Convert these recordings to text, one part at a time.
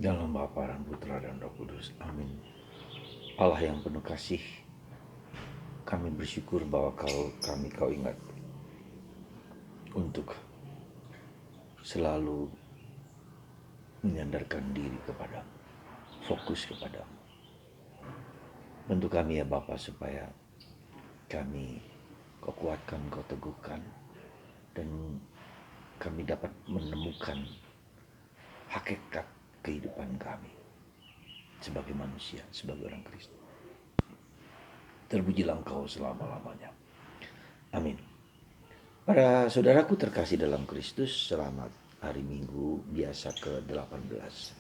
Dalam Bapa dan Putra dan Roh Kudus. Amin. Allah yang penuh kasih, kami bersyukur bahwa kau ingat untuk selalu menyandarkan diri kepadamu, fokus kepadamu. Bantu kami ya Bapa supaya kami kau kuatkan, kau teguhkan, dan kami dapat menemukan hakikat kehidupan kami sebagai manusia, sebagai orang Kristen. Terpujilah Engkau selama-lamanya. Amin. Para saudaraku terkasih dalam Kristus, selamat hari Minggu biasa ke-18.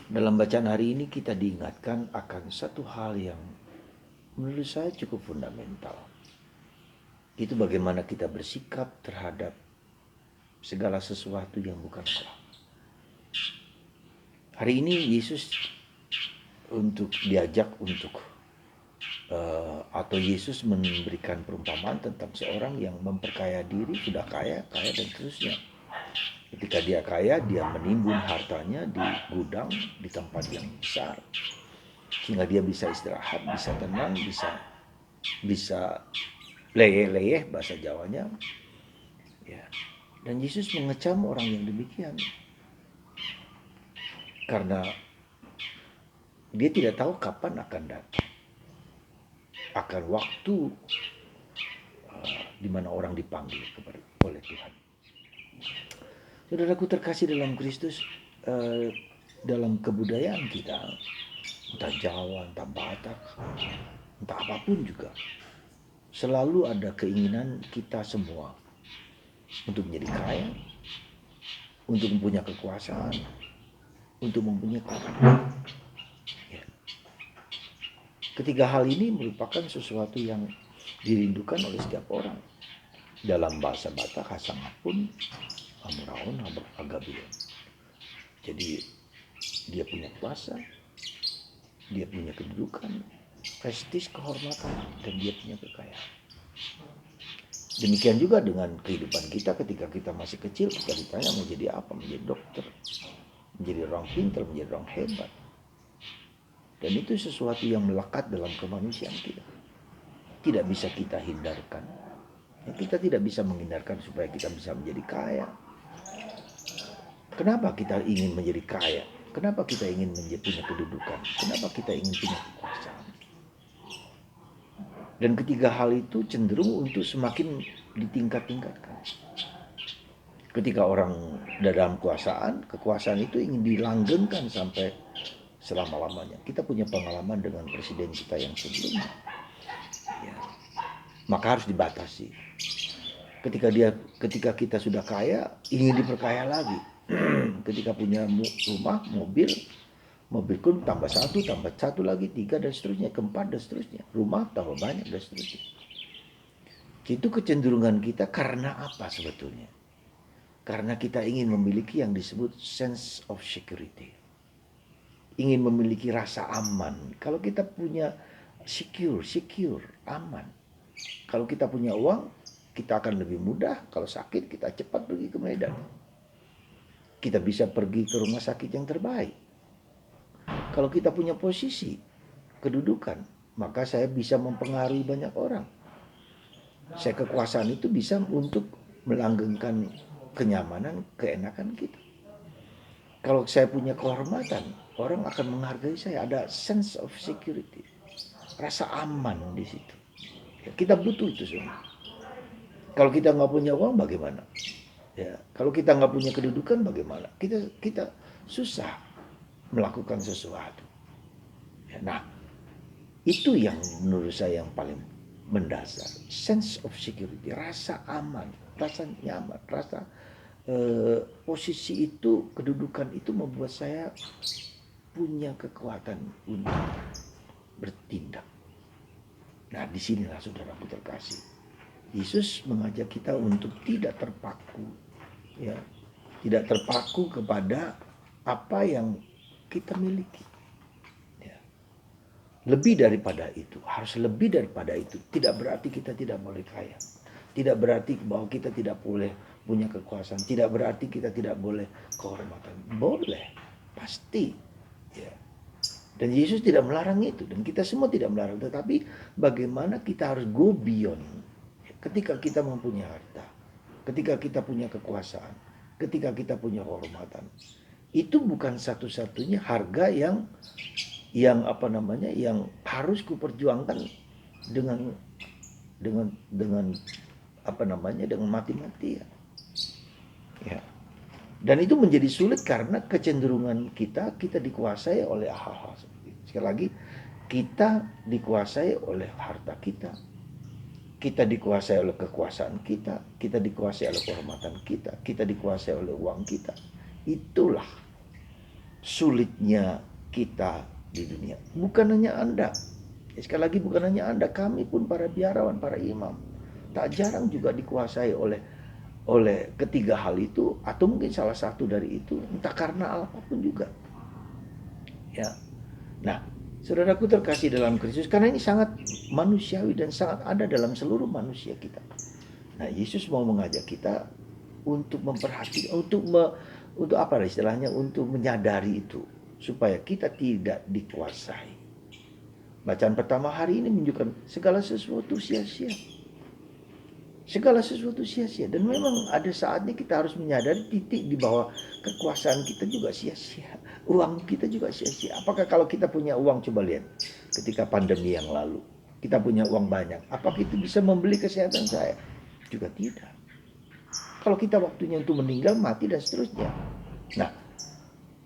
Dalam bacaan hari ini kita diingatkan akan satu hal yang menurut saya cukup fundamental. Itu bagaimana kita bersikap terhadap segala sesuatu yang bukan Allah. Hari ini Yesus diajak untuk atau Yesus memberikan perumpamaan tentang seorang yang memperkaya diri, sudah kaya dan seterusnya. Ketika dia kaya, dia menimbun hartanya di gudang, di tempat yang besar, sehingga dia bisa istirahat, bisa tenang, bisa leyeh-leyeh bahasa Jawanya. Ya. Dan Yesus mengecam orang yang demikian, karena dia tidak tahu kapan akan datang, akan waktu di mana orang dipanggil oleh Tuhan. Saudaraku terkasih dalam Kristus, dalam kebudayaan kita, entah Jawa, entah Batak, entah apapun juga, selalu ada keinginan kita semua untuk menjadi kaya, untuk mempunyai kekuasaan, untuk mempunyai keluarga. Ya. Ketiga hal ini merupakan sesuatu yang dirindukan oleh setiap orang. Dalam bahasa Batak, hasangapun, amuraon, agabion. Jadi dia punya kuasa, dia punya kedudukan, prestis, kehormatan, dan dia punya kekayaan. Demikian juga dengan kehidupan kita ketika kita masih kecil, kita ditanya mau jadi apa, menjadi dokter, menjadi orang pintar, menjadi orang hebat. Dan itu sesuatu yang melekat dalam kemanusiaan kita. Tidak bisa kita hindarkan. Kita tidak bisa menghindarkan supaya kita bisa menjadi kaya. Kenapa kita ingin menjadi kaya? Kenapa kita ingin punya kedudukan? Kenapa kita ingin punya kekuasaan? Dan ketiga hal itu cenderung untuk semakin ditingkat-tingkatkan. Ketika orang dalam kekuasaan itu ingin dilanggengkan sampai selama-lamanya. Kita punya pengalaman dengan presiden kita yang sebelumnya. Ya. Maka harus dibatasi. Ketika kita sudah kaya, ingin diperkaya lagi. Ketika punya rumah, mobil pun tambah satu lagi, 3 dan seterusnya, keempat dan seterusnya. Rumah tambah banyak dan seterusnya. Itu kecenderungan kita karena apa sebetulnya? Karena kita ingin memiliki yang disebut sense of security. Ingin memiliki rasa aman. Kalau kita punya secure, aman. Kalau kita punya uang, kita akan lebih mudah. Kalau sakit, kita cepat pergi ke Medan. Kita bisa pergi ke rumah sakit yang terbaik. Kalau kita punya posisi, kedudukan, maka saya bisa mempengaruhi banyak orang. Saya kekuasaan itu bisa untuk melanggengkan kenyamanan, keenakan kita. Kalau saya punya kehormatan, orang akan menghargai saya. Ada sense of security, rasa aman di situ. Kita butuh itu semua. Kalau kita nggak punya uang, bagaimana? Ya, kalau kita nggak punya kedudukan, bagaimana? Kita susah melakukan sesuatu. Ya, nah, itu yang menurut saya yang paling mendasar. Sense of security, rasa aman, rasa nyaman, rasa posisi itu, kedudukan itu membuat saya punya kekuatan untuk bertindak. Nah, disinilah saudaraku terkasih, Yesus mengajak kita untuk tidak terpaku, ya, tidak terpaku kepada apa yang kita miliki. Ya. Lebih daripada itu, harus lebih daripada itu. Tidak berarti kita tidak boleh kaya. Tidak berarti bahwa kita tidak boleh punya kekuasaan. Tidak berarti kita tidak boleh kehormatan. Boleh. Pasti. Ya. Dan Yesus tidak melarang itu. Dan kita semua tidak melarang. Tetapi bagaimana kita harus go beyond. Ketika kita mempunyai harta. Ketika kita punya kekuasaan. Ketika kita punya kehormatan. Itu bukan satu-satunya harga yang yang harus kuperjuangkan dengan dengan mati-matian. Ya. Dan itu menjadi sulit karena kecenderungan kita dikuasai oleh hal-hal seperti itu. Sekali lagi, kita dikuasai oleh harta kita. Kita dikuasai oleh kekuasaan kita dikuasai oleh kehormatan kita dikuasai oleh uang kita. Itulah sulitnya kita di dunia. Bukan hanya Anda. Sekali lagi, bukan hanya Anda, kami pun para biarawan, para imam, tak jarang juga dikuasai oleh ketiga hal itu, atau mungkin salah satu dari itu, entah karena apapun juga. Ya. Nah, saudaraku terkasih dalam Kristus, karena ini sangat manusiawi dan sangat ada dalam seluruh manusia kita. Nah, Yesus mau mengajak kita untuk memperhatikan, untuk apa istilahnya, untuk menyadari itu, supaya kita tidak dikuasai. Bacaan pertama hari ini menunjukkan segala sesuatu sia-sia. Segala sesuatu sia-sia. Dan memang ada saatnya kita harus menyadari titik di bawah kekuasaan kita juga sia-sia. Uang kita juga sia-sia. Apakah kalau kita punya uang, coba lihat. Ketika pandemi yang lalu. Kita punya uang banyak. Apakah itu bisa membeli kesehatan saya? Juga tidak. Kalau kita waktunya untuk meninggal, mati dan seterusnya. Nah,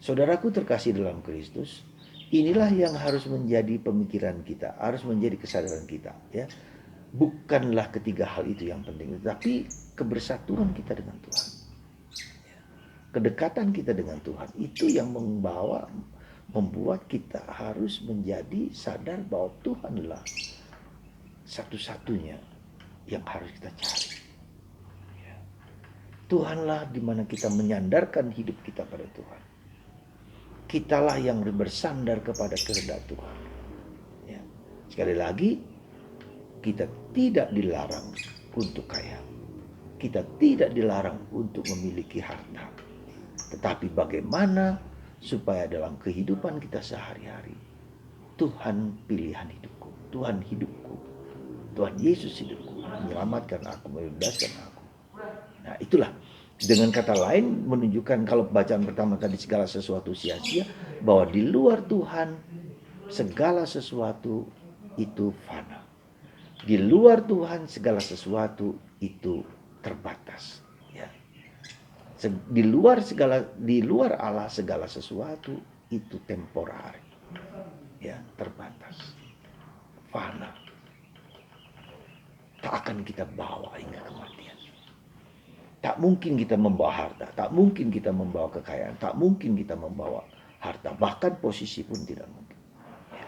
saudaraku terkasih dalam Kristus. Inilah yang harus menjadi pemikiran kita. Harus menjadi kesadaran kita. Ya. Bukanlah ketiga hal itu yang penting, tapi kebersatuan kita dengan Tuhan, kedekatan kita dengan Tuhan, itu yang membuat kita harus menjadi sadar bahwa Tuhanlah satu-satunya yang harus kita cari. Tuhanlah di mana kita menyandarkan hidup kita pada Tuhan. Kitalah yang bersandar kepada kehendak Tuhan. Ya. Sekali lagi, kita tidak dilarang untuk kaya. Kita tidak dilarang untuk memiliki harta. Tetapi bagaimana supaya dalam kehidupan kita sehari-hari, Tuhan pilihan hidupku, Tuhan hidupku, Tuhan Yesus hidupku, menyelamatkan aku, membebaskan aku. Nah, itulah. Dengan kata lain menunjukkan, kalau bacaan pertama tadi segala sesuatu sia-sia, bahwa di luar Tuhan segala sesuatu itu fana. Di luar Tuhan segala sesuatu itu terbatas. Ya. Di luar Allah segala sesuatu itu temporari. Ya, terbatas. Fana. Tak akan kita bawa hingga kematian. Tak mungkin kita membawa harta, tak mungkin kita membawa kekayaan, tak mungkin kita membawa harta, bahkan posisi pun tidak mungkin. Ya.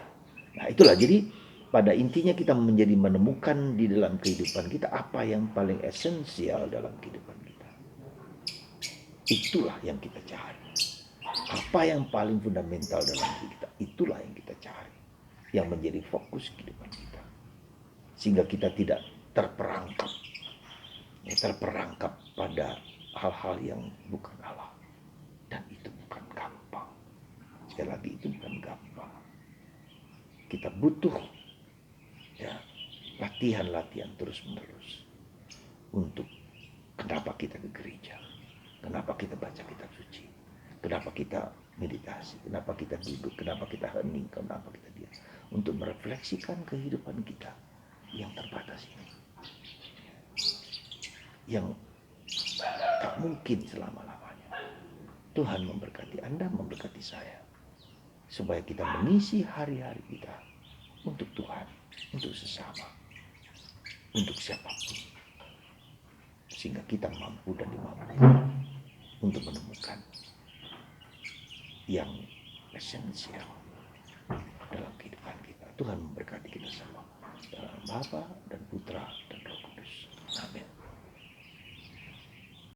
Nah, itulah, jadi pada intinya kita menjadi menemukan di dalam kehidupan kita apa yang paling esensial dalam kehidupan kita. Itulah yang kita cari. Apa yang paling fundamental dalam hidup kita, itulah yang kita cari. Yang menjadi fokus kehidupan kita. Sehingga kita tidak terperangkap pada hal-hal yang bukan Allah. Dan itu bukan gampang. Sekali lagi, itu bukan gampang. Kita butuh latihan-latihan terus-menerus untuk kenapa kita ke gereja, kenapa kita baca kitab suci, kenapa kita meditasi, kenapa kita duduk, kenapa kita hening, kenapa kita diam, untuk merefleksikan kehidupan kita yang terbatas ini, yang tak mungkin selama-lamanya. Tuhan memberkati Anda, memberkati saya, supaya kita mengisi hari-hari kita untuk Tuhan, untuk sesama, untuk siapapun, sehingga kita mampu dan dimampukan untuk menemukan yang esensial dalam kehidupan kita. Tuhan memberkati kita semua, dalam Bapa dan Putra dan Roh Kudus. Amin.